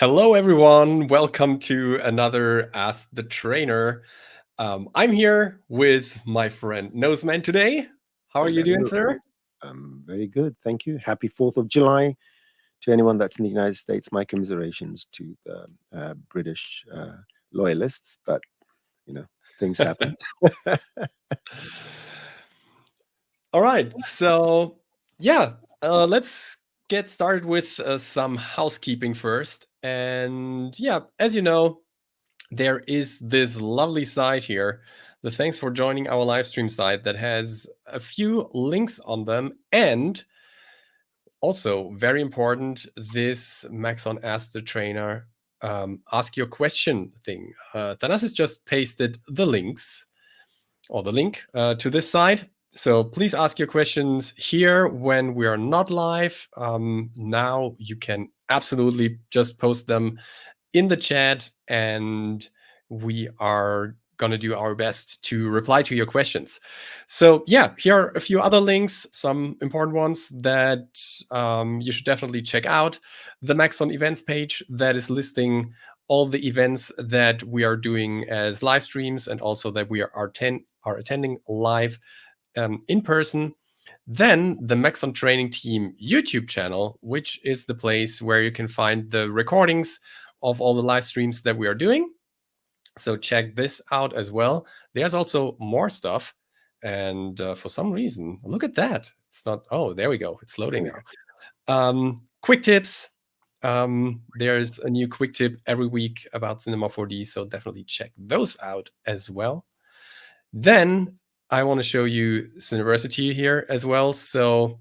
Hello, everyone. Welcome to another Ask the Trainer. I'm here with my friend Noseman today. How are you doing, sir? I'm very good, thank you. Happy 4th of July to anyone that's in the United States. My commiserations to the British loyalists, but things happen. All right. So, let's get started with some housekeeping first. And as you know, there is this lovely site here, the Thanks for Joining Our live stream site, that has a few links on them. And also, very important, this Max on Ask the Trainer ask your question thing. Thanas has just pasted the links or the link to this site. So please ask your questions here when we are not live. Now you can absolutely just post them in the chat, and we are going to do our best to reply to your questions. So here are a few other links, some important ones that you should definitely check out. The Max on Events page that is listing all the events that we are doing as live streams, and also that we are attending live in person. Then the Max on Training Team YouTube channel, which is the place where you can find the recordings of all the live streams that we are doing. So check this out as well. There's also more stuff. And for some reason, look at that. It's not, oh, there we go. It's loading now. Quick tips. There's a new quick tip every week about Cinema 4D. So definitely check those out as well. Then I want to show you Cineversity here as well. So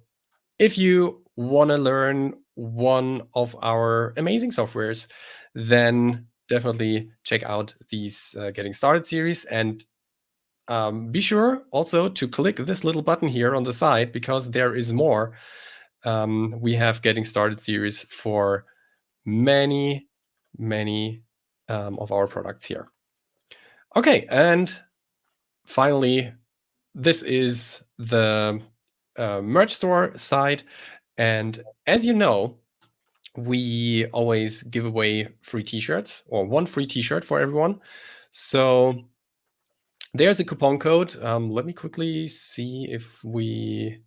if you want to learn one of our amazing softwares, then definitely check out these Getting Started series, and be sure also to click this little button here on the side, because there is more. We have Getting Started series for many of our products here. Okay, and finally, this is the merch store side. And as you know, we always give away free t-shirts, or one free t-shirt for everyone. So there's a coupon code. Let me quickly see if we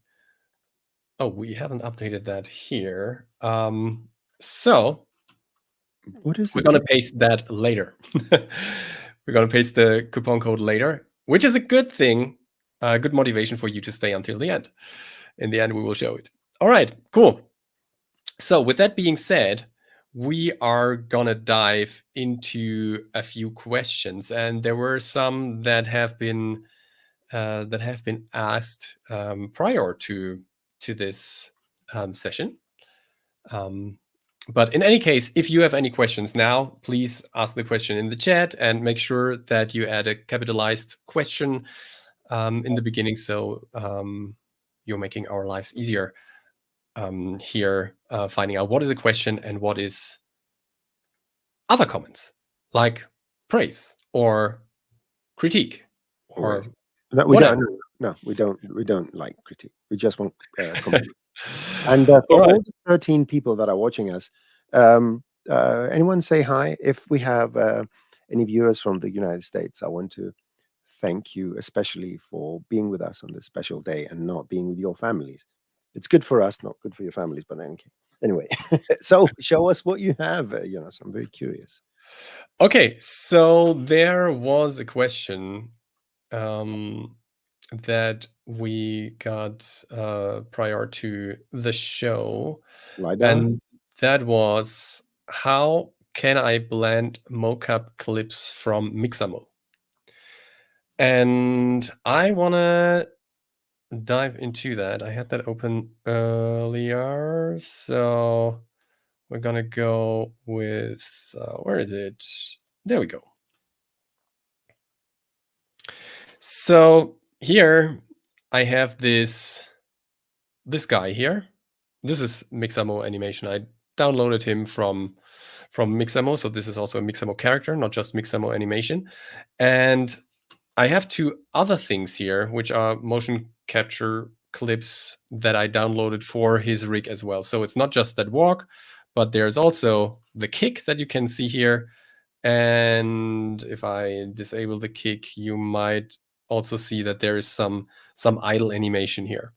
haven't updated that here. So What is we're it? going to paste that later. We're going to paste the coupon code later, which is a good thing, good motivation for you to stay until the end. In the end, we will show it. All right, cool. So with that being said, we are gonna dive into a few questions, and there were some that have been asked prior to this session. But in any case, if you have any questions now, please ask the question in the chat, and make sure that you add a capitalized question in the beginning, so you're making our lives easier here, finding out what is a question and what is other comments, like praise or critique or we don't like critique. We just want compliment. And for all the 13 people that are watching us, anyone say hi? If we have any viewers from the United States, I want to thank you especially for being with us on this special day and not being with your families. It's good for us, not good for your families, but anyway. So show us what you have, Jonas. I'm very curious. Okay, so there was a question that we got prior to the show, Lidar? and that was, how can I blend mocap clips from Mixamo? And I want to dive into that. I had that open earlier, so we're gonna go with where is it? There we go. So here I have this guy here. This is Mixamo animation. I downloaded him from Mixamo, so this is also a Mixamo character, not just Mixamo animation. And I have two other things here, which are motion capture clips that I downloaded for his rig as well. So it's not just that walk, but there's also the kick that you can see here. And if I disable the kick, you might also see that there is some idle animation here.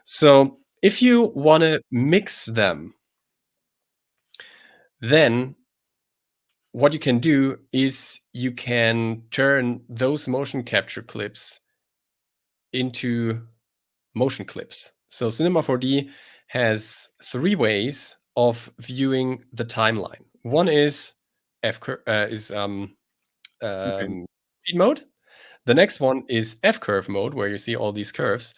So if you want to mix them, then what you can do is you can turn those motion capture clips into motion clips. So Cinema 4D has 3 ways of viewing the timeline. One is speed mode. The next one is F-curve mode, where you see all these curves.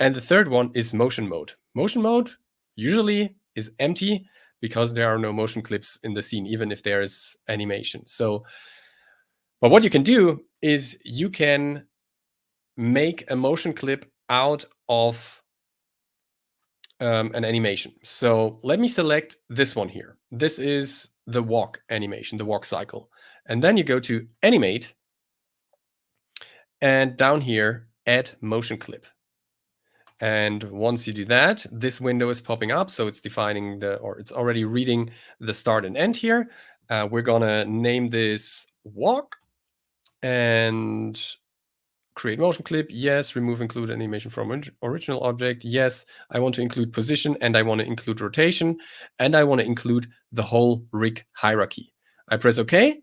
And the third one is motion mode. Motion mode usually is empty because there are no motion clips in the scene, even if there is animation. So, but what you can do is you can make a motion clip out of an animation. So let me select this one here. This is the walk animation, the walk cycle. And then you go to animate, and down here, add motion clip. And once you do that, this window is popping up. So it's defining it's already reading the start and end here. We're gonna name this walk and create motion clip. Yes. Remove include animation from original object. Yes. I want to include position, and I want to include rotation, and I want to include the whole rig hierarchy. I press OK.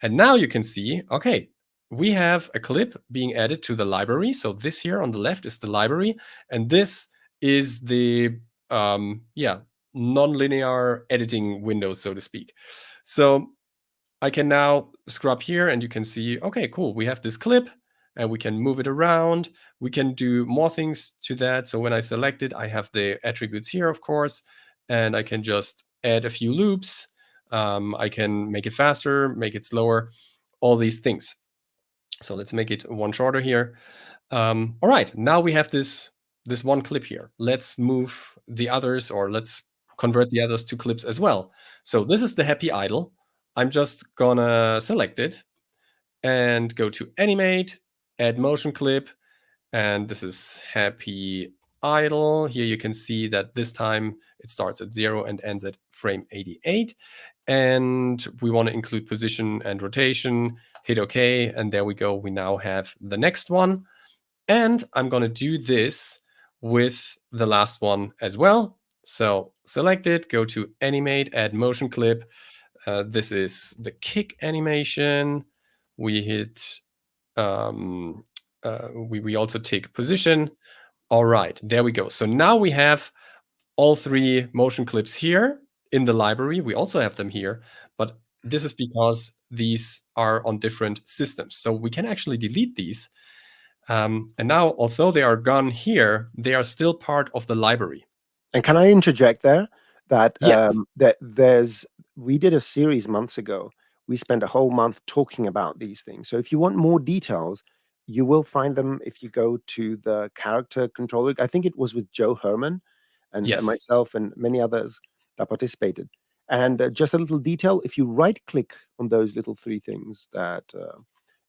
And now you can see, okay, we have a clip being added to the library. So this here on the left is the library, and this is the non-linear editing window, so to speak. So I can now scrub here, and you can see, okay, cool, we have this clip, and we can move it around. We can do more things to that. So when I select it, I have the attributes here, of course, and I can just add a few loops. I can make it faster, make it slower, all these things. So let's make it one shorter here. All right, now we have this one clip here. Let's move the others, or let's convert the others to clips as well. So this is the happy idle. I'm just gonna select it and go to animate, add motion clip, and this is happy idle. Here you can see that this time it starts at 0 and ends at frame 88. And we want to include position and rotation, hit OK, and there we go. We now have the next one. And I'm going to do this with the last one as well. So select it, go to animate, add motion clip. This is the kick animation. We hit, we also take position. All right, there we go. So now we have all 3 motion clips here in the library. We also have them here, but this is because these are on different systems. So we can actually delete these. And now, although they are gone here, they are still part of the library. And can I interject there that yes. we did a series months ago. We spent a whole month talking about these things. So if you want more details, you will find them if you go to the character controller. I think it was with Joe Herman and Yes. myself and many others that participated. And just a little detail, if you right click on those little 3 things that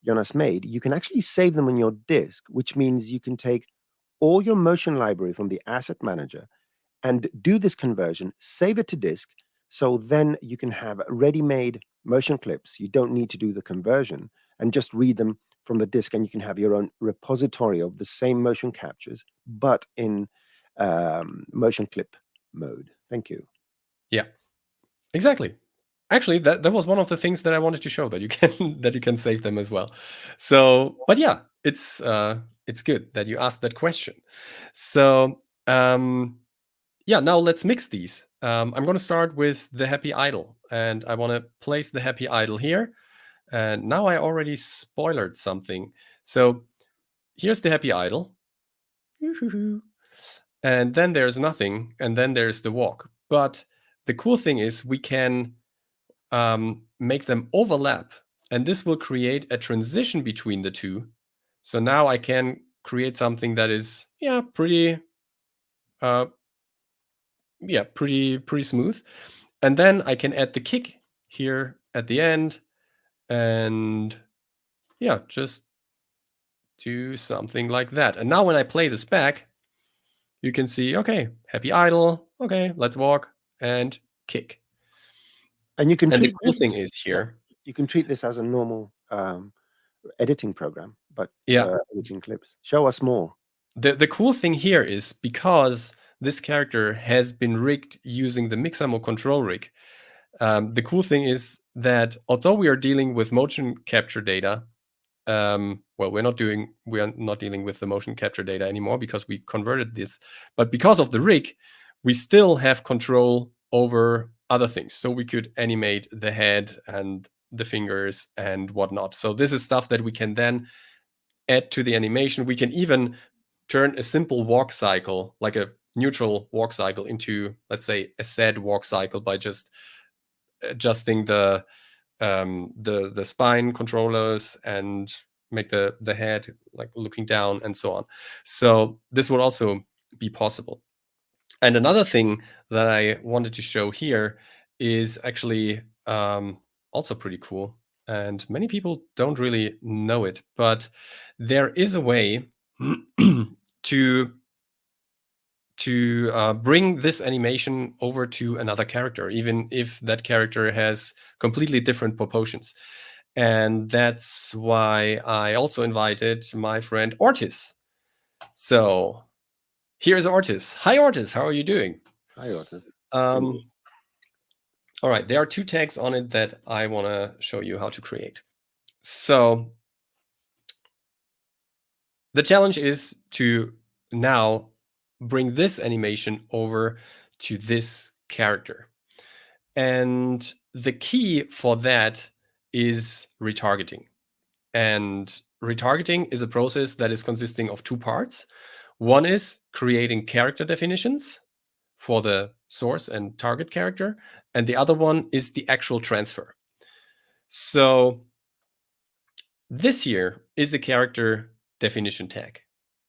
Jonas made, you can actually save them on your disk, which means you can take all your motion library from the asset manager and do this conversion, save it to disk, so then you can have ready-made motion clips. You don't need to do the conversion and just read them from the disk, and you can have your own repository of the same motion captures, but in motion clip mode. Thank you. Yeah, exactly. Actually, that was one of the things that I wanted to show, that you can save them as well. So, but yeah, it's good that you asked that question. So yeah, now let's mix these. I'm going to start with the happy idle, and I want to place the happy idle here. And now I already spoiled something. So here's the happy idle. And then there's nothing, and then there's the walk. But the cool thing is we can make them overlap, and this will create a transition between the two. So now I can create something that is pretty smooth. And then I can add the kick here at the end, and just do something like that. And now when I play this back, you can see, okay, happy idle, okay, let's walk and kick. And you can And the treat cool this, thing is here, you can treat this as a normal editing program, but yeah, editing clips. Show us more. the cool thing here is because this character has been rigged using the Mixamo control rig. The cool thing is that although we are dealing with motion capture data, well, we're not dealing with the motion capture data anymore because we converted this. But because of the rig, we still have control over other things. So we could animate the head and the fingers and whatnot. So this is stuff that we can then add to the animation. We can even turn a simple walk cycle, like a neutral walk cycle, into, let's say, a sad walk cycle by just adjusting the spine controllers and make the head like looking down and so on. So this would also be possible. And another thing that I wanted to show here is actually also pretty cool. And many people don't really know it, but there is a way to bring this animation over to another character, even if that character has completely different proportions. And that's why I also invited my friend Ortiz. So here's Ortiz. Hi, Ortiz. How are you doing? Hi, Ortiz. All right. There are 2 tags on it that I want to show you how to create. So the challenge is to now bring this animation over to this character. And the key for that is retargeting. And retargeting is a process that is consisting of 2 parts. One is creating character definitions for the source and target character, and the other one is the actual transfer. So this here is a character definition tag.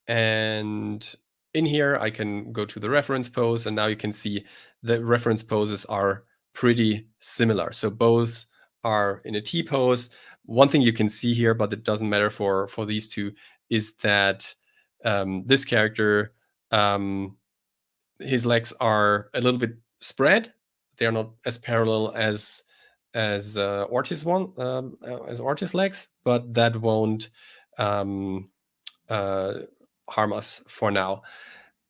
And in here, I can go to the reference pose, and now you can see the reference poses are pretty similar. So both are in a T pose. One thing you can see here, but it doesn't matter for these two, is that this character, his legs are a little bit spread. They are not as parallel as Ortiz as Ortiz legs, but that won't harm us for now.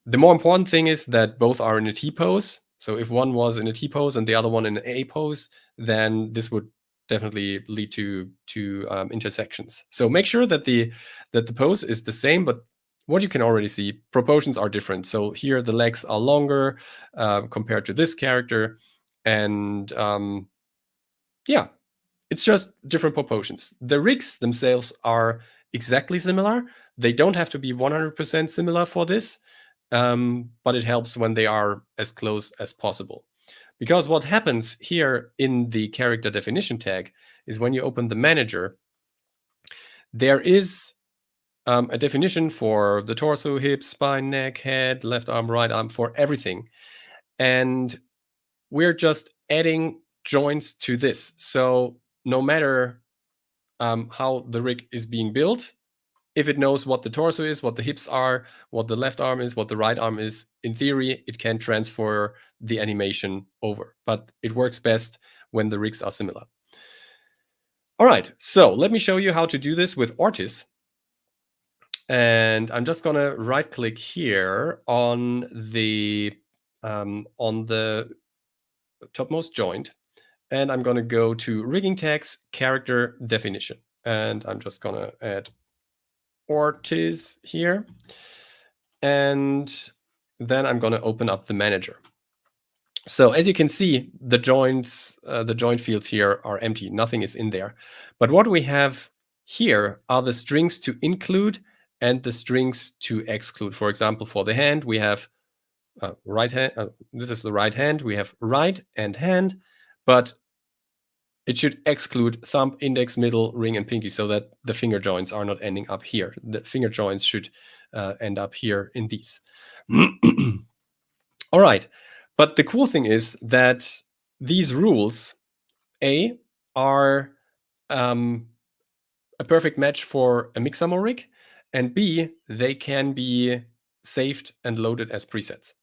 The more important thing is that both are in a T pose. So if one was in a T pose and the other one in an A pose, then this would definitely lead to intersections. So make sure that the pose is the same, but what you can already see, proportions are different. So here the legs are longer compared to this character, and yeah, it's just different proportions. The rigs themselves are exactly similar. They don't have to be 100% similar for this, but it helps when they are as close as possible. Because what happens here in the character definition tag is when you open the manager, there is a definition for the torso, hips, spine, neck, head, left arm, right arm, for everything. And we're just adding joints to this. So no matter how the rig is being built, if it knows what the torso is, what the hips are, what the left arm is, what the right arm is, in theory, it can transfer the animation over. But it works best when the rigs are similar. All right, so let me show you how to do this with Ortiz. And I'm just going to right click here on the topmost joint. And I'm going to go to rigging tags, character definition. And I'm just going to add Ortiz here. And then I'm going to open up the manager. So as you can see, the joint fields here are empty. Nothing is in there. But what we have here are the strings to include and the strings to exclude. For example, for the hand, we have right hand. This is the right hand. We have right and hand, but it should exclude thumb, index, middle, ring, and pinky, so that the finger joints are not ending up here. The finger joints should end up here in these. All right. But the cool thing is that these rules, A, are a perfect match for a Mixamo rig, and B, they can be saved and loaded as presets.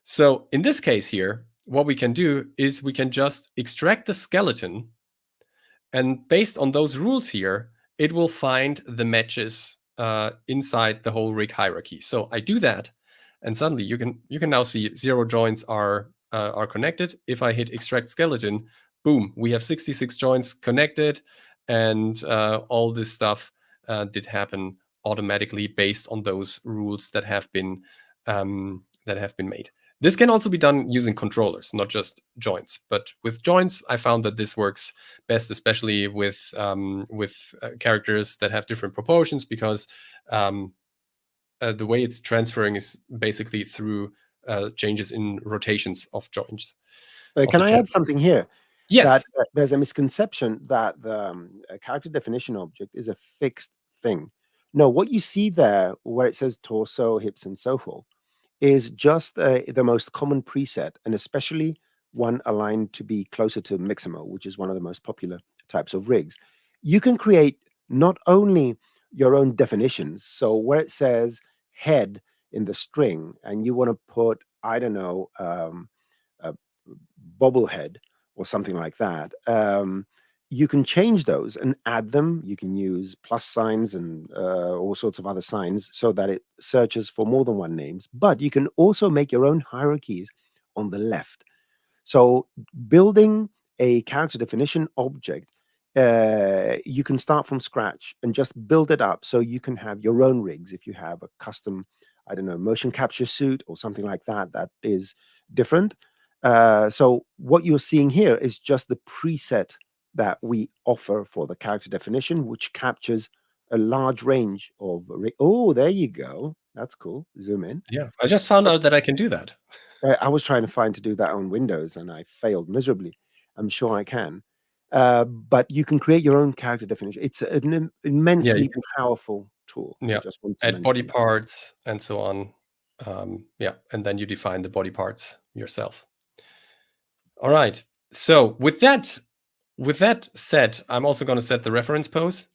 So in this case here, what we can do is we can just extract the skeleton, and based on those rules here, it will find the matches inside the whole rig hierarchy. So I do that, and suddenly you can now see 0 joints are connected. If I hit extract skeleton, boom, we have 66 joints connected, and all this stuff did happen automatically based on those rules that have been made. This can also be done using controllers, not just joints. But with joints, I found that this works best, especially with characters that have different proportions, because the way it's transferring is basically through changes in rotations of joints. Can I add something here? Yes. That there's a misconception that the character definition object is a fixed thing. No, what you see there, where it says torso, hips, and so forth, is just the most common preset, and especially one aligned to be closer to Mixamo, which is one of the most popular types of rigs. You can create not only your own definitions, so where it says head in the string, and you want to put, I don't know, a bobblehead or something like that, you can change those and add them. You can use plus signs and all sorts of other signs so that it searches for more than one names. But you can also make your own hierarchies on the left. So building a character definition object, you can start from scratch and just build it up so you can have your own rigs. If you have a custom, I don't know, motion capture suit or something like that, that is different. So what you're seeing here is just the preset that we offer for the character definition, which captures a large range of. Oh, there you go. That's cool. Zoom in. Yeah, I just found out that I can do that. I was trying to do that on Windows and I failed miserably. I'm sure I can. But you can create your own character definition. It's an immensely powerful tool. Yeah, I just want to add body parts and so on. Yeah, and then you define the body parts yourself. All right. So with that set, I'm also going to set the reference pose.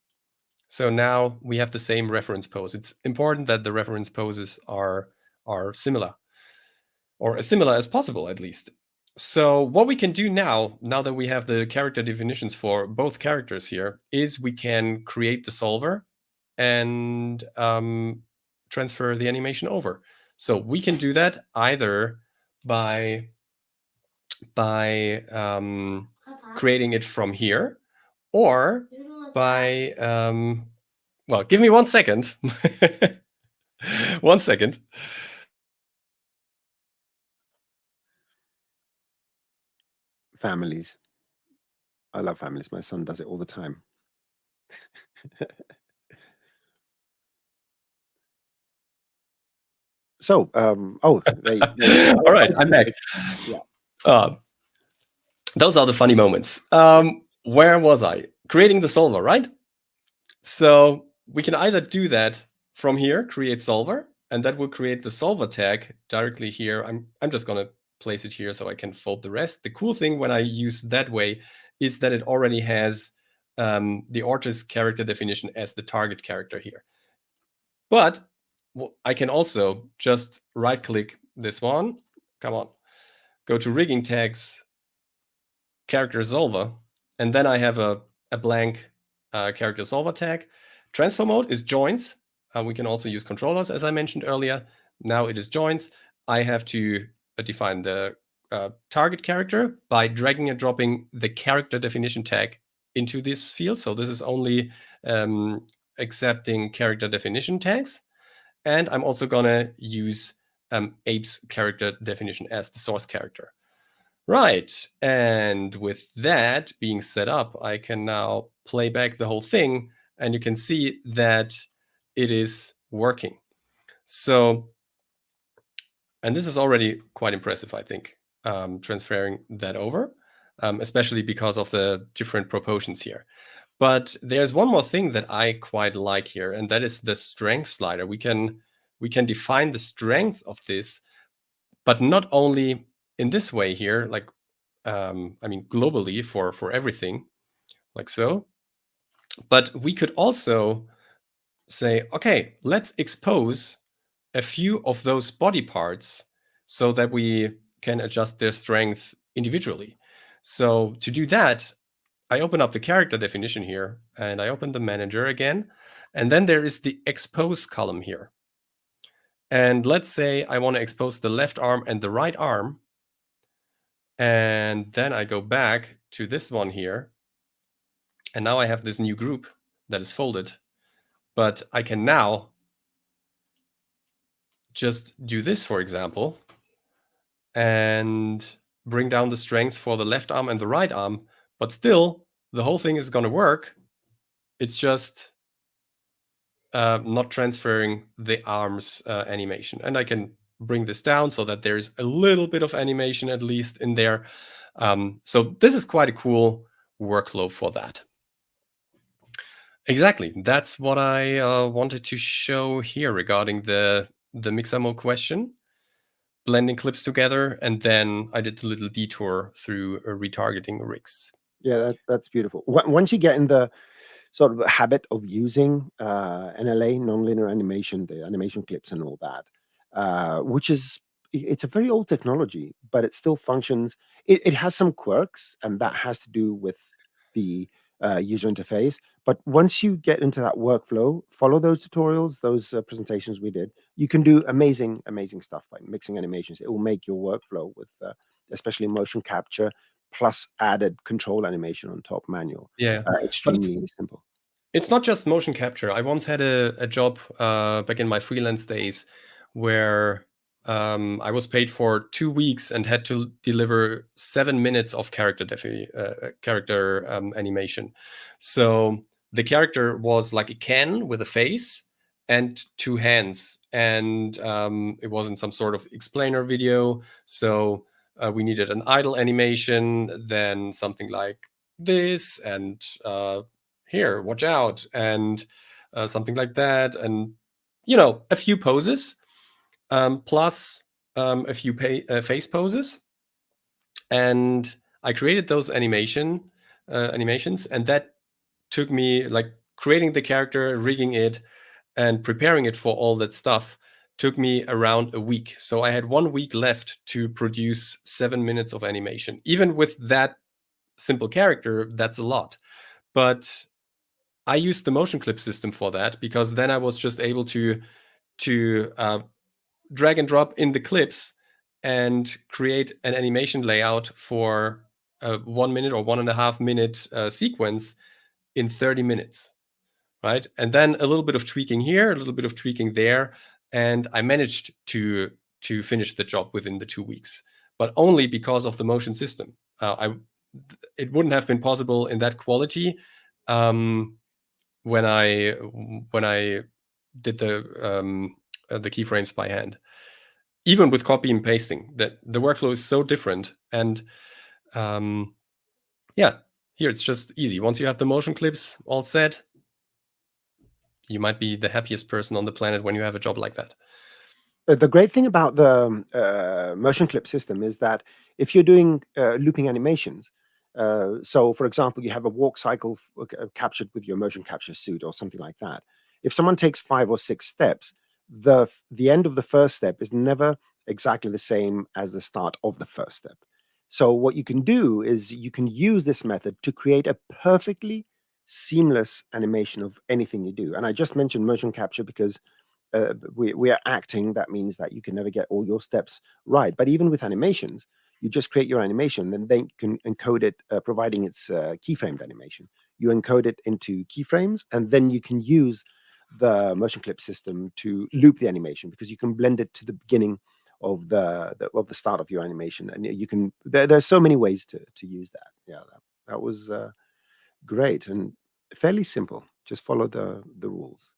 So now we have the same reference pose. It's important that the reference poses are similar, or as similar as possible, at least. So what we can do now that we have the character definitions for both characters here, is we can create the solver and transfer the animation over. So we can do that either by creating it from here, or by well, give me 1 second. 1 second. Families. I love families. My son does it all the time. So, all right, I'm back. Yeah. Those are the funny moments. Where was I? Creating the solver, right? So we can either do that from here, create solver, and that will create the solver tag directly here. I'm just gonna place it here so I can fold the rest. The cool thing when I use that way is that it already has the artist character definition as the target character here. But I can also just right click this one. Come on, go to rigging tags, character solver, and then I have a blank character solver tag. Transfer mode is joints. We can also use controllers, as I mentioned earlier. Now it is joints. I have to define the target character by dragging and dropping the character definition tag into this field. So this is only accepting character definition tags. And I'm also going to use Ape's character definition as the source character. Right, and with that being set up, I can now play back the whole thing, and you can see that it is working. So, and this is already quite impressive, I think, transferring that over, especially because of the different proportions here. But there's one more thing that I quite like here, and that is the strength slider. We can define the strength of this, but not only in this way here, like I mean globally for everything, like so. But we could also say, okay, let's expose a few of those body parts so that we can adjust their strength individually. So to do that, I open up the character definition here, and I open the manager again, and then there is the expose column here. And let's say I want to expose the left arm and the right arm, and then I go back to this one here, and now I have this new group that is folded. But I can now just do this, for example, and bring down the strength for the left arm and the right arm, but still the whole thing is going to work. It's just not transferring the arms animation. And I can bring this down so that there's a little bit of animation at least in there. So this is quite a cool workflow for that. Exactly. That's what I wanted to show here regarding the Mixamo question. Blending clips together, and then I did a little detour through retargeting rigs. Yeah, that's beautiful. Once you get in the sort of habit of using NLA, nonlinear animation, the animation clips and all that, which is, it's a very old technology, but it still functions. It has some quirks, and that has to do with the user interface. But once you get into that workflow, follow those tutorials, those presentations we did, you can do amazing stuff by mixing animations. It will make your workflow with especially motion capture plus added control animation on top, manual. Yeah, extremely simple. It's not just motion capture. I once had a job back in my freelance days where I was paid for 2 weeks and had to deliver 7 minutes of character animation. So the character was like a can with a face and 2 hands, and it was in some sort of explainer video. So we needed an idle animation, then something like this, and here, watch out, and something like that, and a few poses, plus a few face poses, and I created those animations, and that took me, like, creating the character, rigging it, and preparing it for all that stuff took me around a week. So I had 1 week left to produce 7 minutes of animation. Even with that simple character, that's a lot. But I used the motion clip system for that, because then I was just able to drag and drop in the clips and create an animation layout for a 1 minute or 1.5 minute sequence in 30 minutes, right? And then a little bit of tweaking here, a little bit of tweaking there, and I managed to finish the job within the 2 weeks, but only because of the motion system. It wouldn't have been possible in that quality when I did the keyframes by hand. Even with copy and pasting, that the workflow is so different. And yeah, here it's just easy. Once you have the motion clips all set, you might be the happiest person on the planet when you have a job like that. The great thing about the motion clip system is that if you're doing looping animations, so for example, you have a walk cycle captured with your motion capture suit or something like that. If someone takes 5 or 6 steps, the end of the first step is never exactly the same as the start of the first step. So what you can do is you can use this method to create a perfectly seamless animation of anything you do. And I just mentioned motion capture because we are acting. That means that you can never get all your steps right. But even with animations, you just create your animation, then they can encode it, providing it's keyframed animation. You encode it into keyframes, and then you can use the motion clip system to loop the animation, because you can blend it to the beginning of the start of your animation, and you can. There's so many ways to use that. Yeah, that was great and fairly simple. Just follow the rules.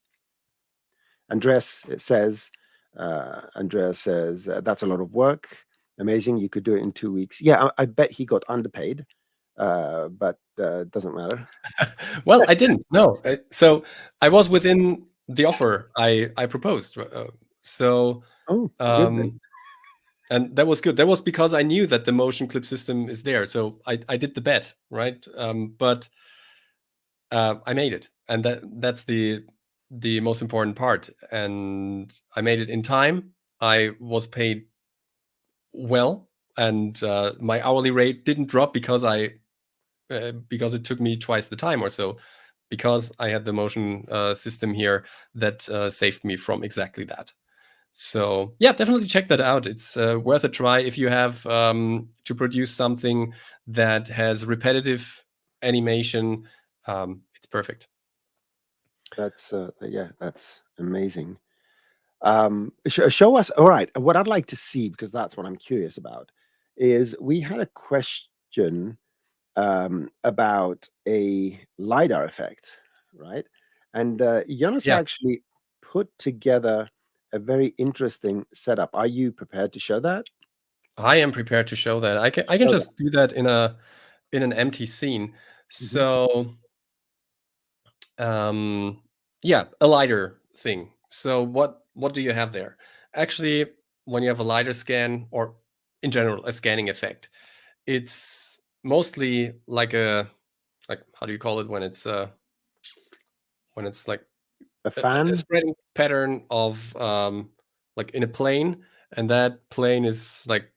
Andreas says, that's a lot of work. Amazing. You could do it in 2 weeks. Yeah, I bet he got underpaid, but doesn't matter. Well, I didn't. No. So I was within the offer I proposed. So good then. And that was good. That was because I knew that the motion clip system is there. So I did the bet, right? But I made it, and that's the most important part. And I made it in time. I was paid well, and my hourly rate didn't drop because because it took me twice the time or so, because I had the motion system here that saved me from exactly that. So yeah, definitely check that out. It's worth a try if you have to produce something that has repetitive animation. It's perfect. That's yeah, that's amazing. Show us. All right, what I'd like to see, because that's what I'm curious about, is we had a question about a Lidar effect, right? And Jonas Yeah, actually put together a very interesting setup. Are you prepared to show that? I am prepared to show that. I can Show that. just do that in an empty scene. Mhm. So yeah, a lidar thing. So what do you have there? Actually, when you have a lidar scan, or in general a scanning effect, it's mostly like how do you call it when it's like A a fan? spreading pattern of like in a plane, and that plane is like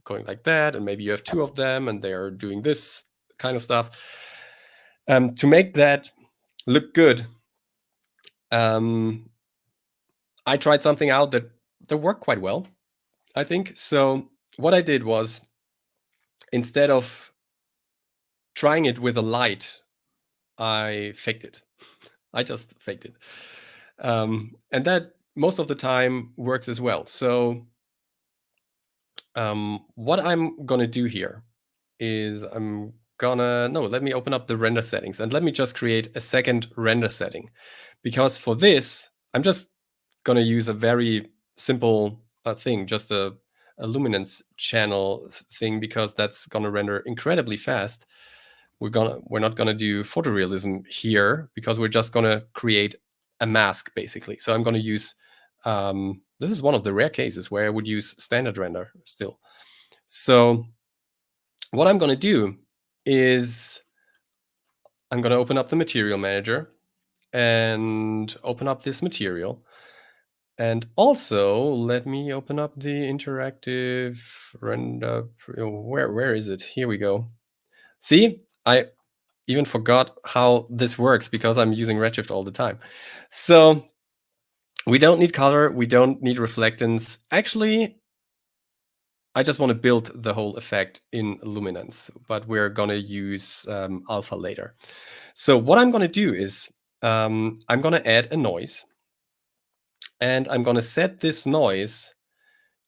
going like that, and maybe you have two of them and they're doing this kind of stuff. To make that look good, I tried something out that worked quite well, I think. So what I did was, instead of trying it with a light, I faked it. I just faked it. And that most of the time works as well. So what I'm gonna do here is let me open up the render settings and let me just create a second render setting, because for this I'm just gonna use a very simple thing, just a luminance channel thing, because that's gonna render incredibly fast. We're not gonna do photorealism here, because we're just gonna create a mask basically. So I'm gonna use this is one of the rare cases where I would use standard render still. So what I'm going to do is I'm going to open up the material manager and open up this material. And also let me open up the interactive render. Where is it? Here we go. See, I even forgot how this works because I'm using Redshift all the time. So we don't need color. We don't need reflectance. Actually, I just want to build the whole effect in Luminance, but we're going to use alpha later. So what I'm going to do is I'm going to add a noise, and I'm going to set this noise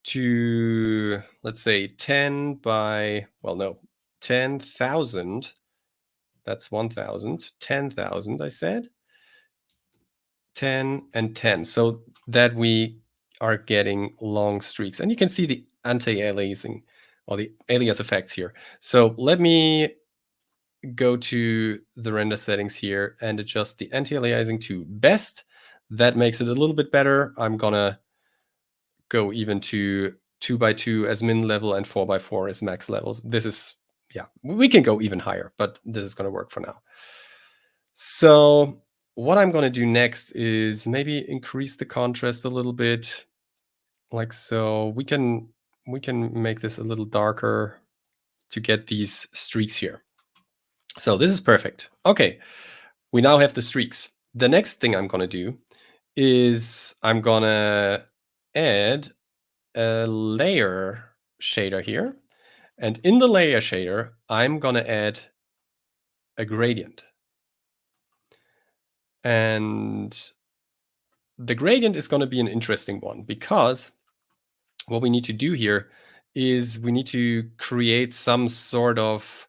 to, let's say, 10 by, 10,000. That's 1,000. 10,000, I said. 10 and 10, so that we are getting long streaks. And you can see the anti-aliasing or the alias effects here. So let me go to the render settings here and adjust the anti-aliasing to best. That makes it a little bit better. I'm gonna go even to 2x2 as min level and 4x4 as max levels. This is, yeah, we can go even higher, but this is gonna work for now. So what I'm gonna do next is maybe increase the contrast a little bit, like so. We can make this a little darker to get these streaks here. So this is perfect. Okay, we now have the streaks. The next thing I'm gonna do is I'm gonna add a layer shader here. And in the layer shader, I'm gonna add a gradient. And the gradient is gonna be an interesting one, because what we need to do here is we need to create some sort of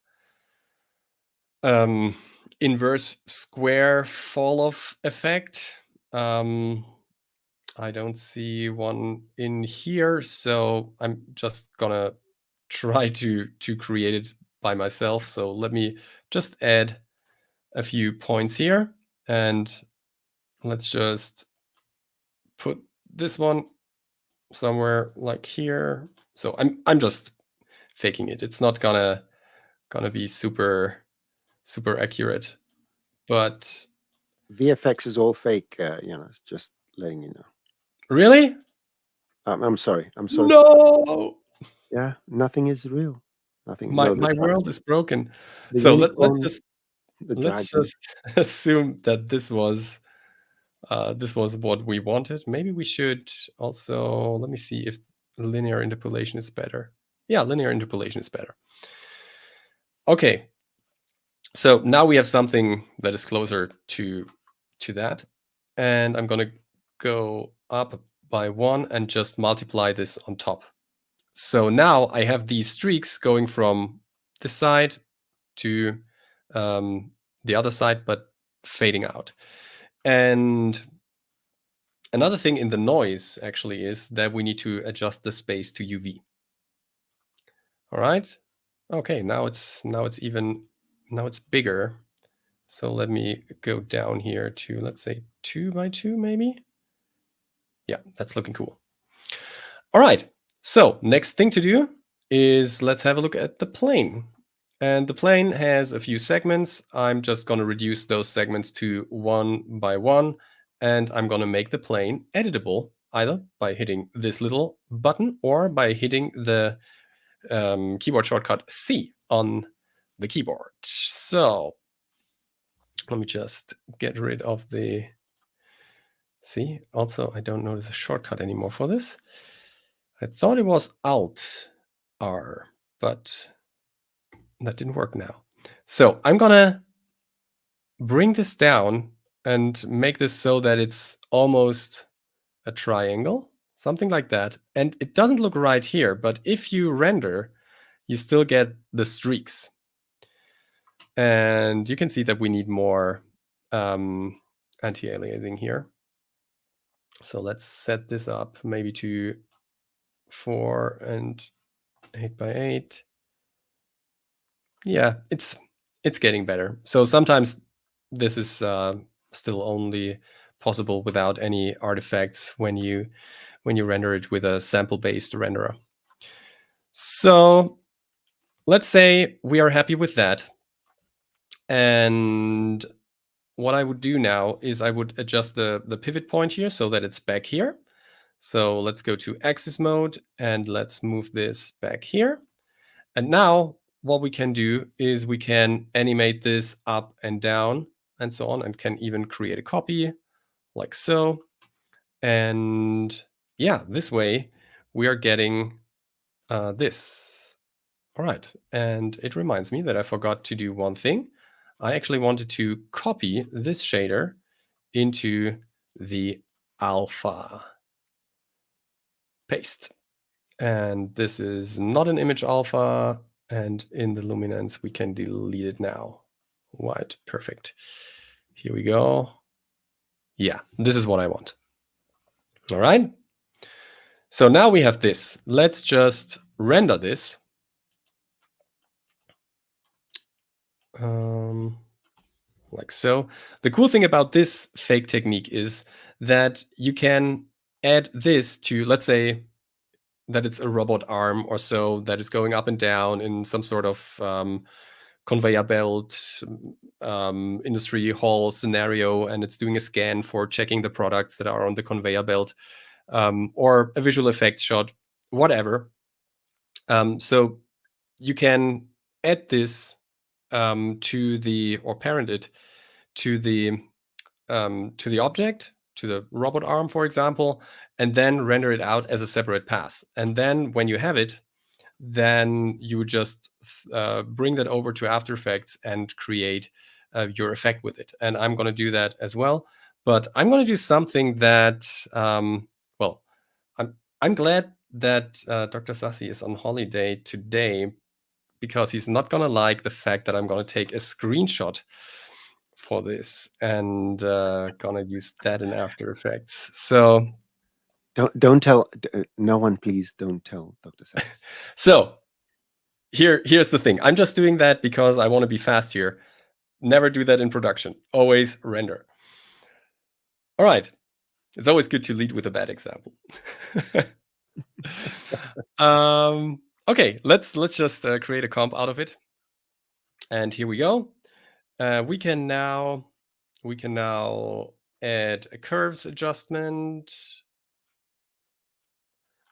inverse square falloff effect. I don't see one in here, so I'm just gonna try to create it by myself. So let me just add a few points here, and let's just put this one somewhere like here. So I'm just faking it. It's not gonna be super accurate, but VFX is all fake, just letting you know. really, I'm sorry. I'm sorry. no. Yeah, nothing is real. Nothing. My No, my world is broken. the So unicorn, the let's dragon. just assume that this was what we wanted. Maybe we should also, let me see if linear interpolation is better. Yeah, linear interpolation is better. Okay. So now we have something that is closer to that. And I'm going to go up by 1 and just multiply this on top. So now I have these streaks going from this side to the other side, but fading out. And another thing in the noise actually is that we need to adjust the space to UV. All right. Okay, now it's bigger. So let me go down here to, let's say, 2 by 2 maybe. Yeah, that's looking cool. All right. So next thing to do is let's have a look at the plane. And the plane has a few segments. I'm just going to reduce those segments to 1 by 1. And I'm going to make the plane editable either by hitting this little button or by hitting the keyboard shortcut C on the keyboard. So let me just get rid of the C. Also, I don't know the shortcut anymore for this. I thought it was Alt R, but that didn't work now. So I'm gonna bring this down and make this so that it's almost a triangle, something like that. And it doesn't look right here, but if you render, you still get the streaks. And you can see that we need more anti-aliasing here. So let's set this up maybe to 4 and 8 by 8. Yeah, it's getting better. So sometimes this is still only possible without any artifacts when you render it with a sample-based renderer. So let's say we are happy with that. And what I would do now is I would adjust the pivot point here so that it's back here. So let's go to axis mode and let's move this back here. And now what we can do is we can animate this up and down and so on, and can even create a copy like so. And yeah, this way we are getting this. All right. And it reminds me that I forgot to do one thing. I actually wanted to copy this shader into the alpha. Paste. And this is not an image alpha. And in the luminance, we can delete it now. Right, perfect. Here we go. Yeah, this is what I want. All right. So now we have this. Let's just render this. Like so. The cool thing about this fake technique is that you can add this to, let's say, that it's a robot arm or so that is going up and down in some sort of conveyor belt industry hall scenario, and it's doing a scan for checking the products that are on the conveyor belt, or a visual effects shot, whatever. So you can add this to the, or parent it to the object, to the robot arm, for example, and then render it out as a separate pass. And then when you have it, then you would just bring that over to After Effects and create your effect with it. And I'm going to do that as well. But I'm going to do something that, well, I'm glad that Dr. Sassi is on holiday today, because he's not going to like the fact that I'm going to take a screenshot for this and gonna use that in After Effects. So don't tell no one, please don't tell Dr. Sassi. So here's the thing. I'm just doing that because I want to be fast here. Never do that in production. Always render. All right. It's always good to lead with a bad example. Okay, let's just create a comp out of it. And here we go. We can now add a curves adjustment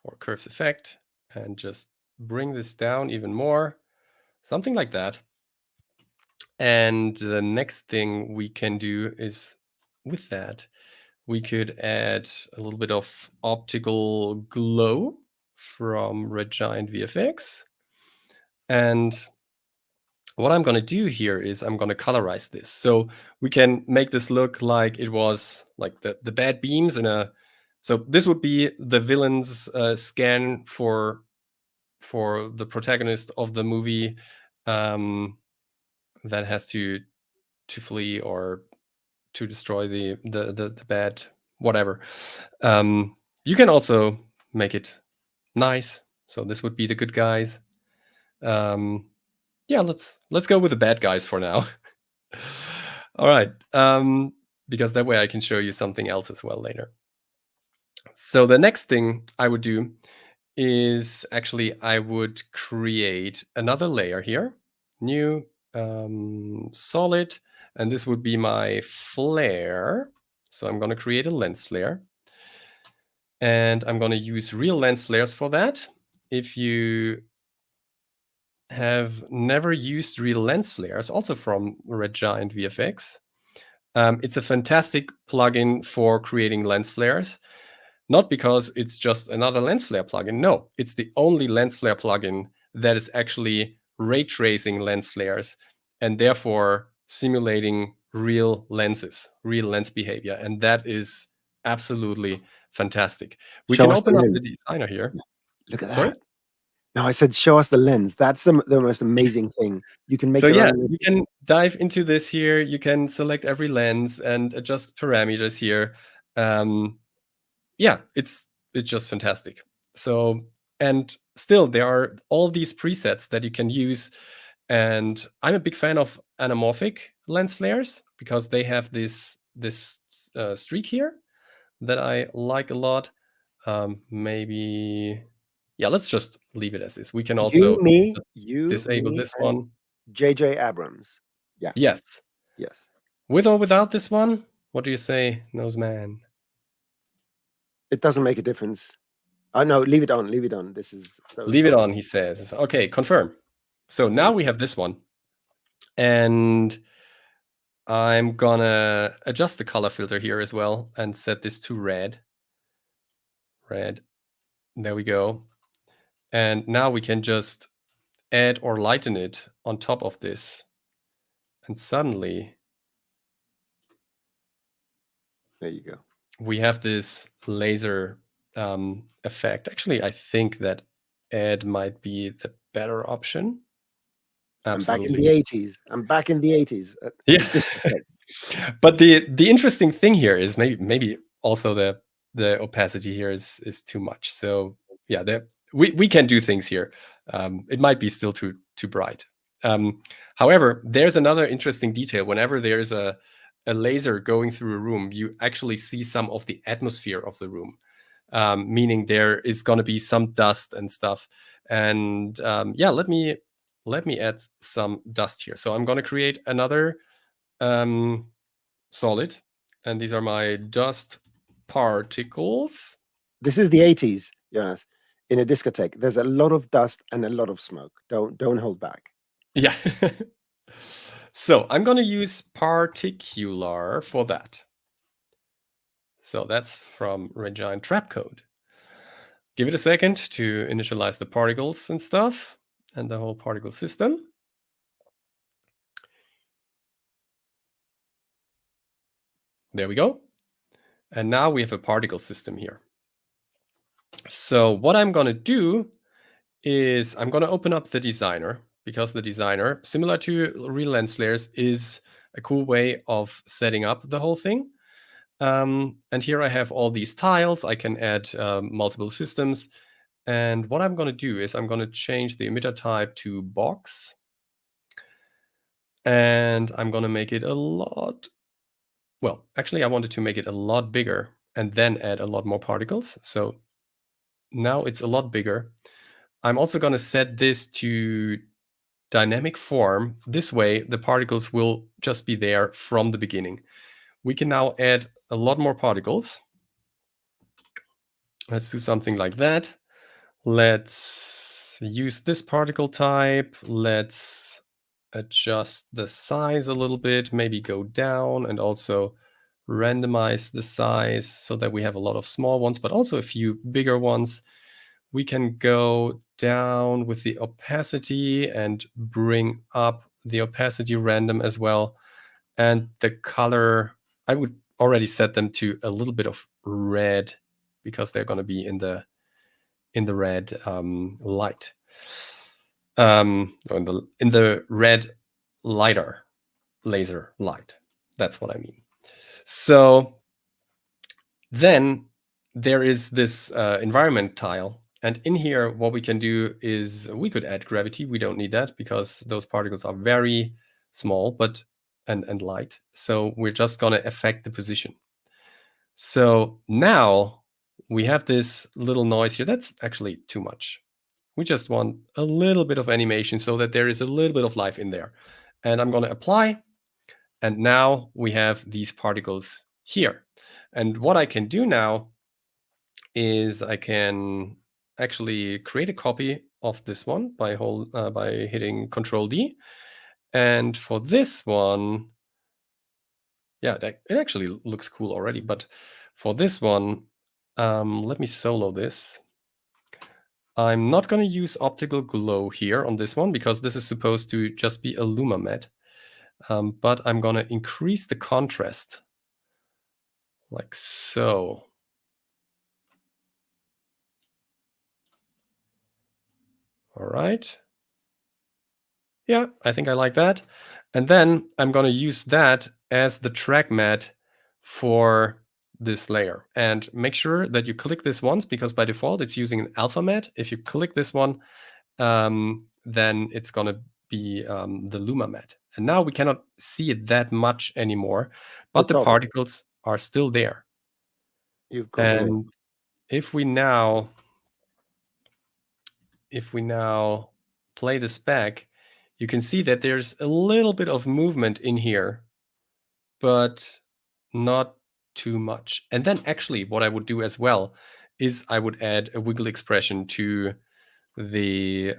or curves effect and just bring this down even more, something like that. And the next thing we can do is with that, we could add a little bit of Optical Glow from Red Giant VFX. And what I'm going to do here is I'm going to colorize this. So we can make this look like it was like the bad beams in a... So this would be the villain's scan for the protagonist of the movie that has to flee or to destroy the bad whatever. You can also make it nice. So this would be the good guys. Yeah, let's go with the bad guys for now. All right, because that way I can show you something else as well later. So the next thing I would do is actually I would create another layer here, new solid, and this would be my flare. So I'm going to create a lens flare, and I'm going to use real lens flares for that. If you have never used real lens flares, also from Red Giant VFX, it's a fantastic plugin for creating lens flares. Not because it's just another lens flare plugin. No, it's the only lens flare plugin that is actually ray tracing lens flares and therefore simulating real lenses, real lens behavior. And that is absolutely fantastic. We can open up the designer here. Look at that. Sorry? No, I said show us the lens. That's the most amazing thing. You can make your own. You can dive into this here. You can select every lens and adjust parameters here. Yeah, it's just fantastic. So, and still there are all these presets that you can use. And I'm a big fan of anamorphic lens flares because they have this streak here that I like a lot. Maybe, yeah, let's just leave it as is. We can also disable this one. J.J. Abrams. Yeah. Yes. Yes. With or without this one? What do you say, Noseman? It doesn't make a difference. No, leave it on. Leave it on. This is so leave it on, he says. Okay, confirm. So now we have this one. And I'm gonna adjust the color filter here as well and set this to red. Red. There we go. And now we can just add or lighten it on top of this. And suddenly, there you go. We have this laser effect. Actually, I think that add might be the better option. Absolutely. I'm back in the 80s. I'm back in the 80s. Yeah. But the interesting thing here is maybe also the opacity here is too much. So yeah, we can do things here. It might be still too bright. However, there's another interesting detail. Whenever there's a laser going through a room, you actually see some of the atmosphere of the room, meaning there is going to be some dust and stuff. And yeah, let me add some dust here. So I'm going to create another solid, and these are my dust particles. This is the 80s, Jonas. In a discotheque, there's a lot of dust and a lot of smoke. Don't hold back. Yeah. So I'm going to use particular for that. So that's from Red Giant Trap Code. Give it a second to initialize the particles and stuff and the whole particle system. There we go. And now we have a particle system here. So what I'm going to do is I'm going to open up the designer, because the designer, similar to real lens flares, is a cool way of setting up the whole thing. And here I have all these tiles. I can add multiple systems. And what I'm going to do is I'm going to change the emitter type to box. And I'm going to make it a lot... Well, actually, I wanted to make it a lot bigger and then add a lot more particles. So now it's a lot bigger. I'm also going to set this to dynamic form. This way, the particles will just be there from the beginning. We can now add a lot more particles. Let's do something like that. Let's use this particle type. Let's adjust the size a little bit, maybe go down, and also randomize the size so that we have a lot of small ones, but also a few bigger ones. We can go down with the opacity and bring up the opacity random as well. And the color, I would already set them to a little bit of red because they're going to be in the red light. In the red lidar laser light. That's what I mean. So then there is this environment tile. And in here, what we can do is we could add gravity. We don't need that because those particles are very small and light. So we're just going to affect the position. So now we have this little noise here. That's actually too much. We just want a little bit of animation so that there is a little bit of life in there. And I'm going to apply. And now we have these particles here. And what I can do now is I can actually create a copy of this one by hitting Control D. And for this one, yeah, it actually looks cool already. But for this one, let me solo this. I'm not going to use Optical Glow here on this one because this is supposed to just be a Luma matte. But I'm going to increase the contrast like so. All right. Yeah, I think I like that. And then I'm going to use that as the track matte for this layer. And make sure that you click this once because by default it's using an alpha matte. If you click this one, then it's going to be the Luma matte. And now we cannot see it that much anymore, but the particles are still there. You've convinced. And if we now play this back, you can see that there's a little bit of movement in here, but not too much. And then actually what I would do as well is I would add a wiggle expression to the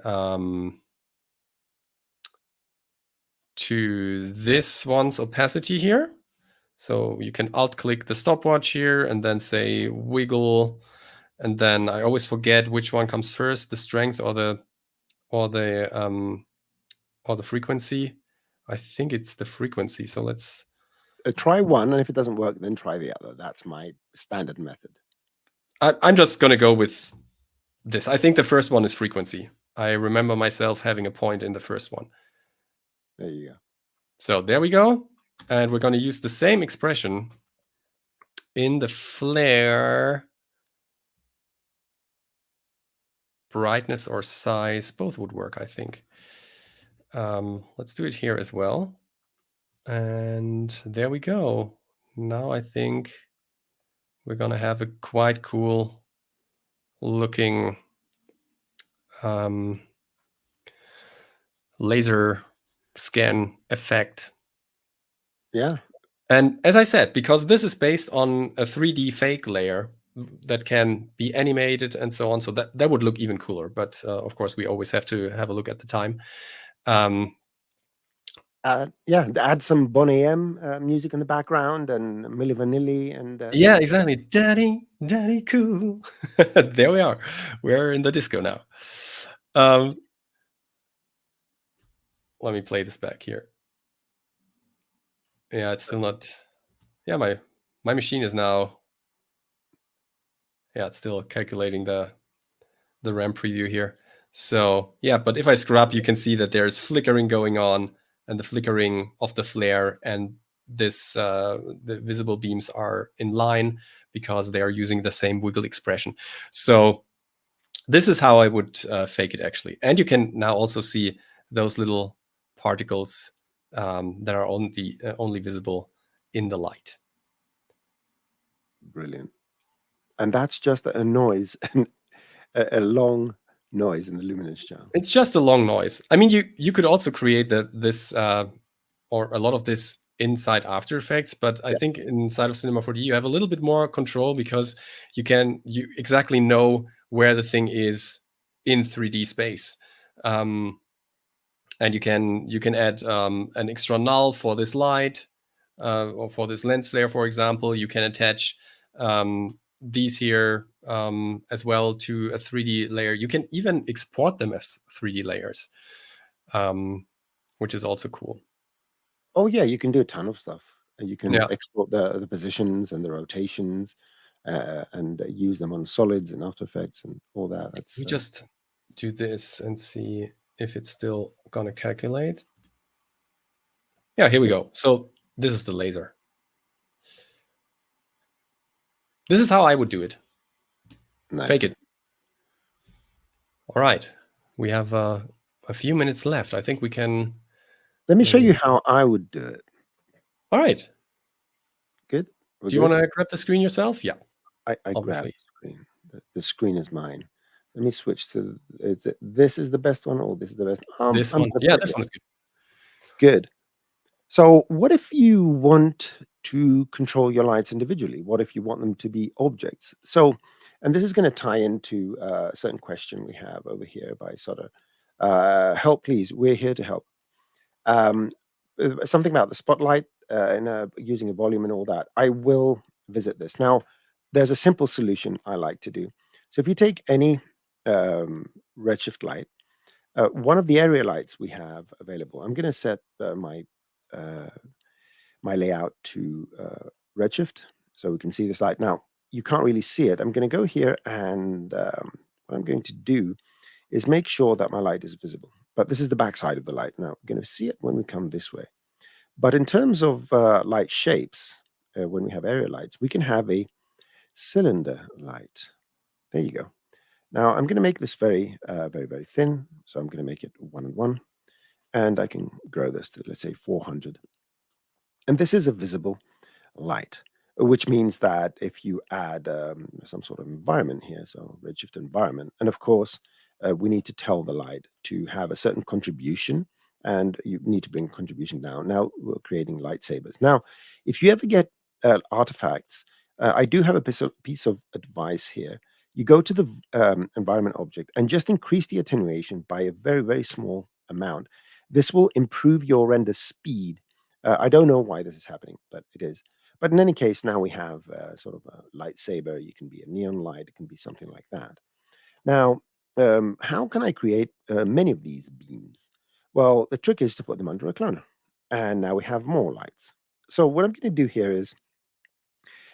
to this one's opacity here. So you can alt click the stopwatch here and then say wiggle. And then I always forget which one comes first, the strength or the frequency. I think it's the frequency. So let's try one, and if it doesn't work, then try the other. That's my standard method. I'm just going to go with this. I think the first one is frequency. I remember myself having a point in the first one. There you go. So there we go. And we're going to use the same expression in the flare. Brightness or size, both would work, I think. Let's do it here as well. And there we go. Now I think we're going to have a quite cool looking laser scan effect. Yeah. And as I said, because this is based on a 3D fake layer that can be animated and so on, so that would look even cooler. But of course, we always have to have a look at the time. Yeah, add some Bonnie M music in the background and Milli Vanilli and yeah, exactly. Daddy cool. There we are. We're in the disco now. Let me play this back here. Yeah, it's still not. Yeah, my machine is now. Yeah, it's still calculating the RAM preview here. So yeah, but if I scrub, you can see that there's flickering going on, and the flickering of the flare and this the visible beams are in line because they are using the same wiggle expression. So this is how I would fake it actually. And you can now also see those little particles that are only visible in the light. Brilliant. And that's just a noise, a long noise in the luminance channel. It's just a long noise. I mean, you could also create this or a lot of this inside After Effects, but I think inside of Cinema 4D you have a little bit more control because you exactly know where the thing is in 3D space. And you can add an extra null for this light, or for this lens flare, for example. You can attach these here as well to a 3D layer. You can even export them as 3D layers, which is also cool. Oh yeah, you can do a ton of stuff. You can Yeah. export the positions and the rotations, and use them on solids and After Effects and all that. That's We just do this and see if it's still gonna calculate. Yeah, here we go. So this is the laser. This is how I would do it. nice. Fake it. All right. We have a few minutes left. I think we can. Let me show you how I would do it. All right. Good. Do you want to grab the screen yourself? Yeah. I grab the obviously. screen. The screen is mine. Let me switch to. This is the best one, or this is the best? This one. Yeah, this one is good. Good. So what if you want to control your lights individually? What if you want them to be objects? So, and this is going to tie into a certain question we have over here by Sutter. Help, please. We're here to help. Something about the spotlight and using a volume and all that. I will visit this. Now, there's a simple solution I like to do. So if you take any redshift light, one of the area lights we have available, I'm going to set my layout to redshift so we can see this light. Now, you can't really see it. I'm going to go here, and what I'm going to do is make sure that my light is visible. But this is the back side of the light. Now, we're going to see it when we come this way. But in terms of light shapes, when we have area lights, we can have a cylinder light. There you go. Now, I'm going to make this very, very thin. So I'm going to make it 1 and 1. And I can grow this to, let's say, 400. And this is a visible light, which means that if you add some sort of environment here, so redshift environment, and of course, we need to tell the light to have a certain contribution, and you need to bring contribution down. Now we're creating lightsabers. Now, if you ever get artifacts, I do have a piece of advice here. You go to the environment object and just increase the attenuation by a very, very small amount. This will improve your render speed. I don't know why this is happening, but it is. But in any case, now we have sort of a lightsaber. You can be a neon light. It can be something like that. Now, how can I create many of these beams? Well, the trick is to put them under a cloner. And now we have more lights. So what I'm going to do here is,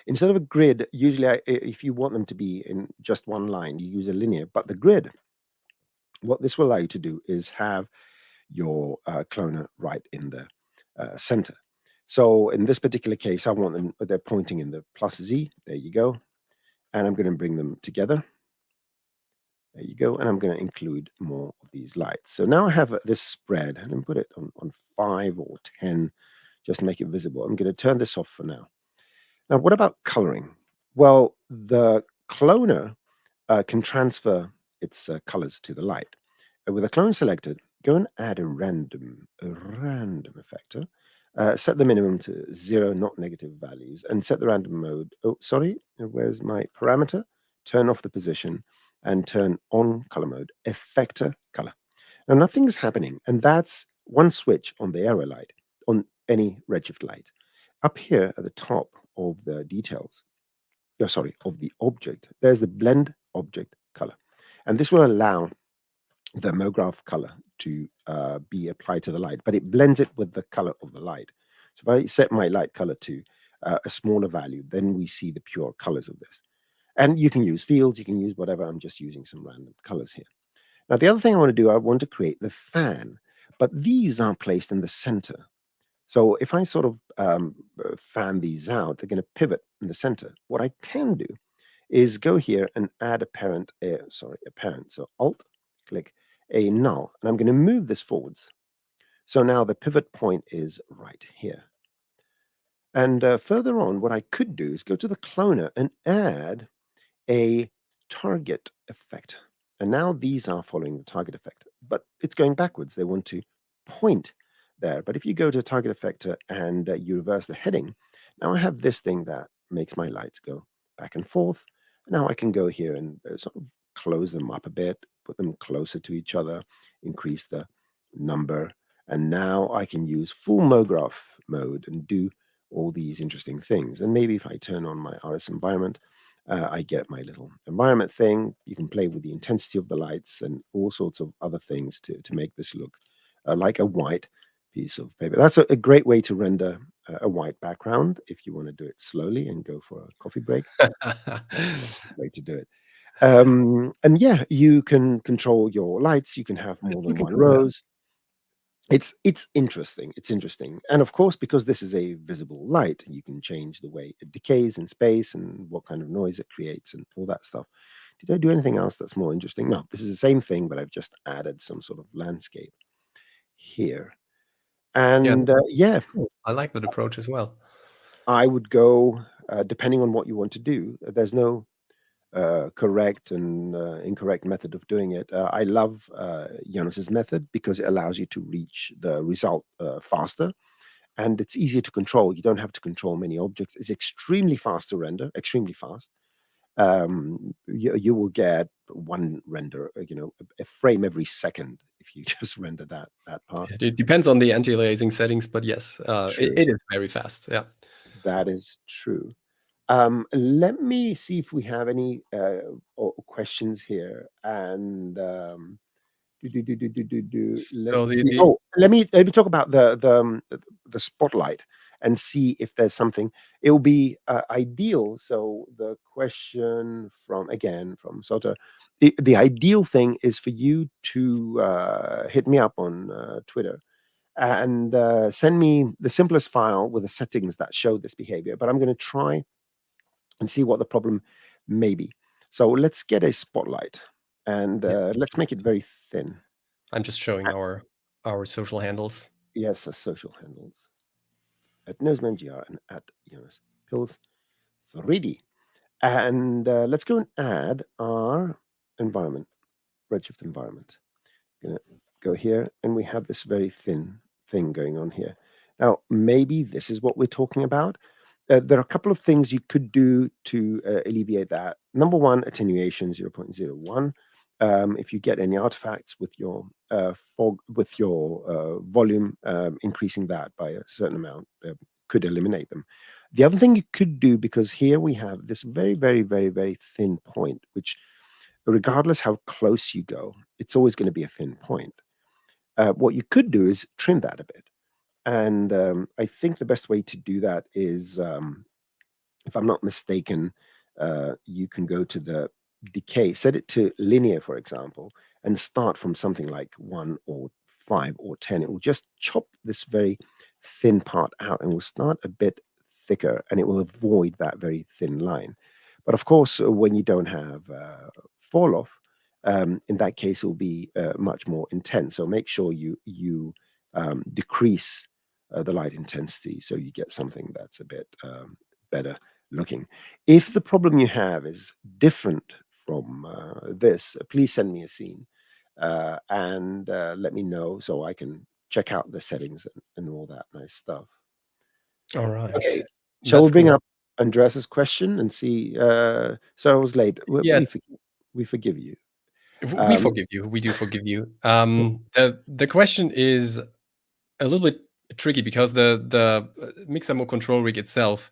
instead of a grid, usually if you want them to be in just one line, you use a linear. But the grid, what this will allow you to do is have your cloner right in the center. So in this particular case, I want them, they're pointing in the plus Z. There you go. And I'm going to bring them together. There you go. And I'm going to include more of these lights. So now I have this spread, and I'm put it on 5 or 10, just to make it visible. I'm going to turn this off for now. Now, what about coloring? Well, the cloner can transfer its colors to the light. With a clone selected, go and add a random effector. Set the minimum to 0, not negative values, and set the random mode. Oh, sorry, where's my parameter? Turn off the position and turn on color mode, effector color. Now, nothing's happening, and that's one switch on the arrow light, on any redshift light. Up here at the top of the details, of the object, there's the blend object color. And this will allow the MoGraph color to be applied to the light, but it blends it with the color of the light. So if I set my light color to a smaller value, then we see the pure colors of this. And you can use fields, you can use whatever. I'm just using some random colors here. Now, the other thing I want to do, I want to create the fan, but these are placed in the center. So if I sort of fan these out, they're going to pivot in the center. What I can do is go here and add a parent. So Alt, click a null, and I'm going to move this forwards. So now the pivot point is right here. And further on, what I could do is go to the cloner and add a target effect. And now these are following the target effect, but it's going backwards. They want to point there. But if you go to target effector and you reverse the heading, now I have this thing that makes my lights go back and forth. Now I can go here and sort of close them up a bit, put them closer to each other, increase the number, and now I can use full MoGraph mode and do all these interesting things. And maybe if I turn on my RS environment, I get my little environment thing. You can play with the intensity of the lights and all sorts of other things to make this look like a white piece of paper. That's a great way to render a white background if you want to do it slowly and go for a coffee break. That's a way to do it. And yeah, you can control your lights. You can have more than one rows. It's interesting. It's interesting. And of course, because this is a visible light, you can change the way it decays in space and what kind of noise it creates and all that stuff. Did I do anything else that's more interesting? No, this is the same thing, but I've just added some sort of landscape here. And yeah, cool. I like that approach as well. I would go, depending on what you want to do. There's no correct and incorrect method of doing it. I love Jonas's method because it allows you to reach the result faster, and it's easier to control. You don't have to control many objects. It's extremely fast to render, extremely fast. You will get one render, a frame every second if you just render that part. It depends on the anti-aliasing settings, but yes, it is very fast. Yeah, that is true. Let me see if we have any questions here. And let me talk about the spotlight and see if there's something. It will be ideal. So the question from Sota, the ideal thing is for you to hit me up on Twitter and send me the simplest file with the settings that show this behavior. But I'm going to try and see what the problem may be. So let's get a spotlight and let's make it very thin. I'm just showing our social handles. Yes, social handles at Noseman GR and at Jonas Pilz 3D. And let's go and add our environment, Redshift environment. I'm gonna go here, and we have this very thin thing going on here. Now, maybe this is what we're talking about. There are a couple of things you could do to alleviate that. Number one, attenuation 0.01. If you get any artifacts with your fog, with your volume, increasing that by a certain amount could eliminate them. The other thing you could do, because here we have this very, very, very, very thin point, which regardless how close you go, it's always going to be a thin point. What you could do is trim that a bit. And I think the best way to do that is, if I'm not mistaken, you can go to the decay, set it to linear, for example, and start from something like 1 or 5 or 10. It will just chop this very thin part out and will start a bit thicker, and it will avoid that very thin line. But of course, when you don't have fall off, in that case, it will be much more intense. So make sure you decrease the light intensity so you get something that's a bit better looking. If the problem you have is different from this, please send me a scene and let me know so I can check out the settings and all that nice stuff. All right. Okay. Shall we bring up Andreas's question and see? So I was late. Yes. We forgive you. We forgive you. We do forgive you. The question is a little bit tricky because the Mixamo control rig itself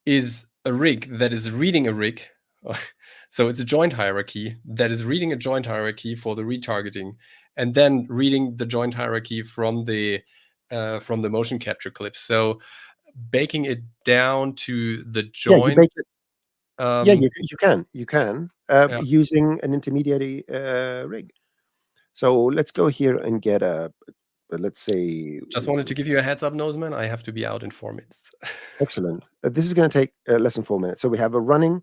is a rig that is reading a rig. So it's a joint hierarchy that is reading a joint hierarchy for the retargeting, and then reading the joint hierarchy from the motion capture clips. So baking it down to the joint. You can using an intermediary rig. So let's go here and get let's say. Just wanted to give you a heads up, Noseman. I have to be out in 4 minutes. Excellent. This is going to take less than 4 minutes. So we have a running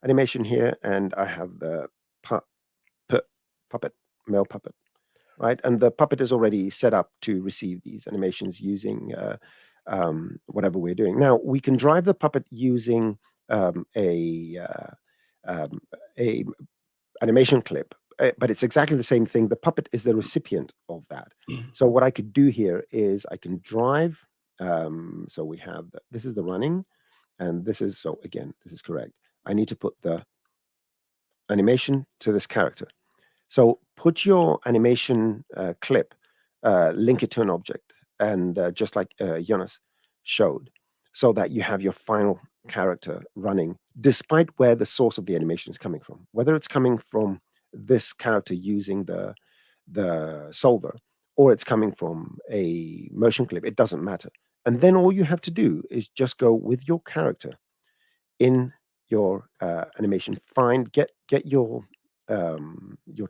animation here, and I have the puppet, male puppet, right? And the puppet is already set up to receive these animations using whatever we're doing. Now we can drive the puppet using a animation clip, but it's exactly the same thing. The puppet is the recipient of that. So what I could do here is I can drive. So we have this is the running, and this is, so again, this is correct. I need to put the animation to this character. So put your animation clip, link it to an object, and just like Jonas showed, so that you have your final character running, despite where the source of the animation is coming from, whether it's coming from this character using the solver, or it's coming from a motion clip. It doesn't matter. And then all you have to do is just go with your character in your animation. Get your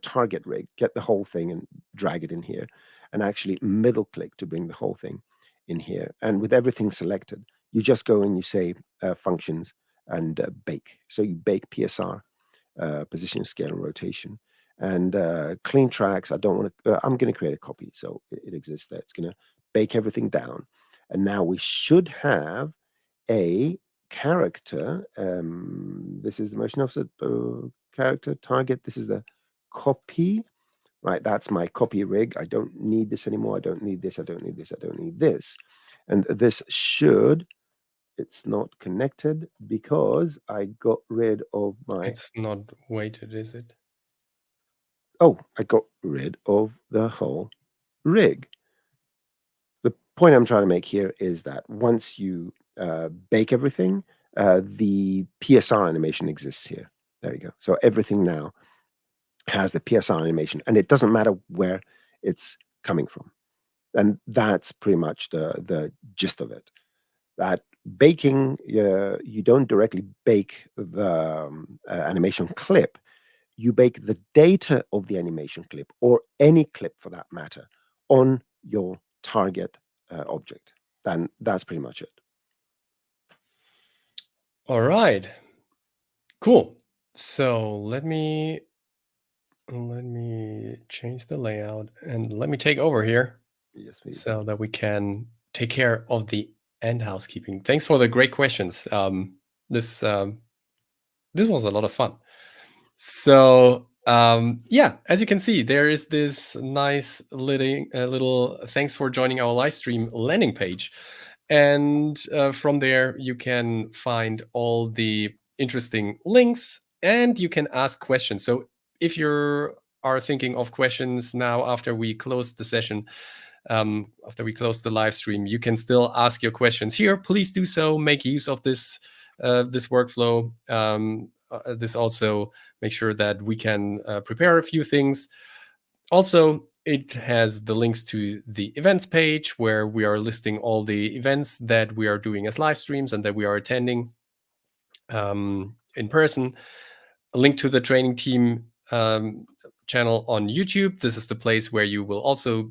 target rig, get the whole thing, and drag it in here, and actually middle click to bring the whole thing in here. And with everything selected, you just go and you say functions and bake. So you bake PSR, position, scale, and rotation. And clean tracks, I don't want to, I'm going to create a copy. So it exists there. It's going to bake everything down. And now we should have a character. This is the motion offset character target. This is the copy, right? That's my copy rig. I don't need this anymore. I don't need this. I don't need this. I don't need this. And this should, it's not connected because I got rid of my. It's not weighted, is it? Oh, I got rid of the whole rig. The point I'm trying to make here is that once you bake everything, the PSR animation exists here. There you go. So everything now has the PSR animation, and it doesn't matter where it's coming from. And that's pretty much the gist of it. That baking, you don't directly bake the animation clip. You bake the data of the animation clip, or any clip for that matter, on your target object. Then that's pretty much it. All right. Cool. So let me change the layout and let me take over here. Yes, please. So that we can take care of the end housekeeping. Thanks for the great questions. This was a lot of fun. So yeah, as you can see, there is this nice little thanks for joining our live stream landing page. And from there, you can find all the interesting links and you can ask questions. So if you are thinking of questions now after we close the session, after we close the live stream, you can still ask your questions here. Please do so. Make use of this this workflow. This also makes sure that we can prepare a few things. Also, it has the links to the events page where we are listing all the events that we are doing as live streams and that we are attending in person. A link to the training team channel on YouTube. This is the place where you will also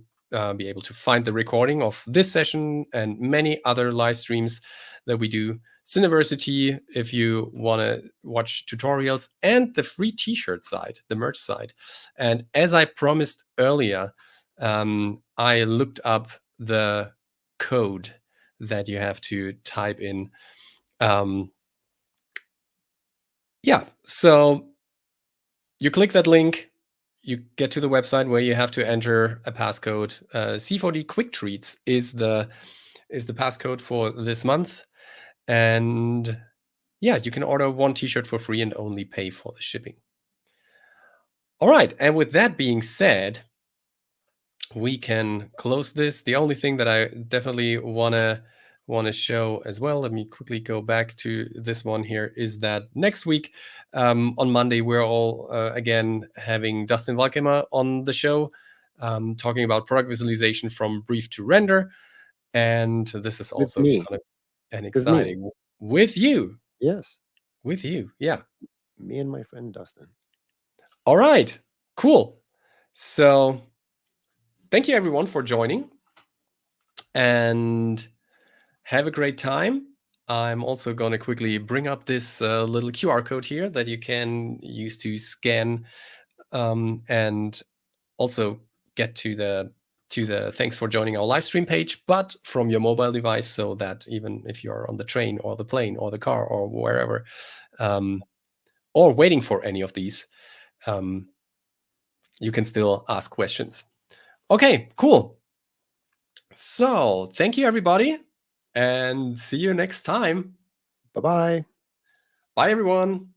be able to find the recording of this session and many other live streams that we do. Cineversity, if you want to watch tutorials, and the free t-shirt side, the merch side. And as I promised earlier, I looked up the code that you have to type in. Yeah, so you click that link, you get to the website where you have to enter a passcode. C4D Quick Treats is the passcode for this month. And yeah, you can order one t-shirt for free and only pay for the shipping. All right, and with that being said, we can close this. The only thing that I definitely want to show as well, let me quickly go back to this one here, is that next week on Monday, we're all again having Dustin Walkemer on the show, talking about product visualization from brief to render. And this is also kind of an exciting with you. Yes. With you, yeah. Me and my friend Dustin. All right, cool. So thank you everyone for joining and have a great time. I'm also going to quickly bring up this little QR code here that you can use to scan and also get to the thanks for joining our live stream page, but from your mobile device, so that even if you're on the train or the plane or the car or wherever, or waiting for any of these, you can still ask questions. Okay, cool. So thank you, everybody, and see you next time. Bye-bye. Bye, everyone.